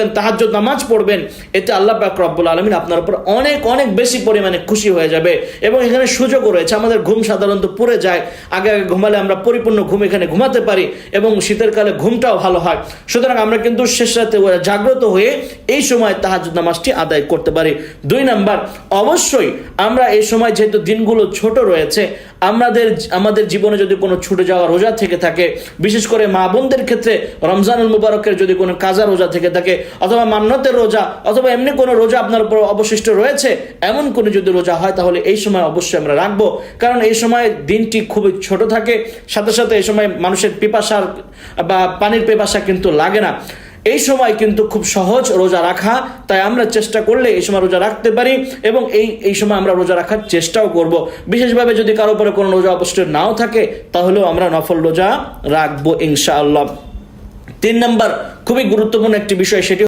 করবেন, তাহাজ্জুদ নামাজ পড়বেন, এতে আল্লাহ পাক রব্বুল আলামিন আপনার উপর অনেক অনেক বেশি পরিমাণে খুশি হয়ে যাবে। এবং এখানে সুযোগও রয়েছে, আমাদের ঘুম সাধারণত পুড়ে যায়, আগে আগে ঘুমালে আমরা পরিপূর্ণ ঘুম এখানে ঘুমাতে পারি এবং শীতের কালে ঘুমটাও ভালো হয়। সুতরাং আমরা কিন্তু শেষ রাতে জাগ্রত হয়ে এই সময় তাহাজ্জুদ নামাজটি আদায় করতে পারি। 2 নাম্বার, অবশ্যই আমরা এই সময় যেহেতু দিনগুলো ছোট রয়েছে, আমাদের জীবনে যদি কোনো ছুটে যাওয়া রোজা থেকে থাকে, বিশেষ করে মা বোনদের ক্ষেত্রে রমজানুল মুবারকের যদি কোনো কাজা রোজা থেকে থাকে, অথবা মান্নতের রোজা, অথবা এমনি কোনো রোজা আপনার উপর অবশিষ্ট রয়েছে, এমন কোনো যদি রোজা হয়, তাহলে এই সময় অবশ্যই আমরা রাখবো। কারণ এই সময় দিনটি খুবই ছোট থাকে, সাথে সাথে এই সময় মানুষের পিপাসার বা পানির পিপাসা কিন্তু লাগে না। এই সময় কিন্তু খুব সহজ রোজা রাখা, তাই আমরা চেষ্টা করলে এই সময় রোজা রাখতে পারি এবং এই সময় আমরা রোজা রাখার চেষ্টাও করব। বিশেষভাবে যদি কারো উপরে কোনো রোজা অবশিষ্ট নাও থাকে, তাহলেও আমরা নফল রোজা রাখবো ইনশাআল্লাহ। 3 নাম্বার খুবই গুরুত্বপূর্ণ একটি বিষয়, সেটি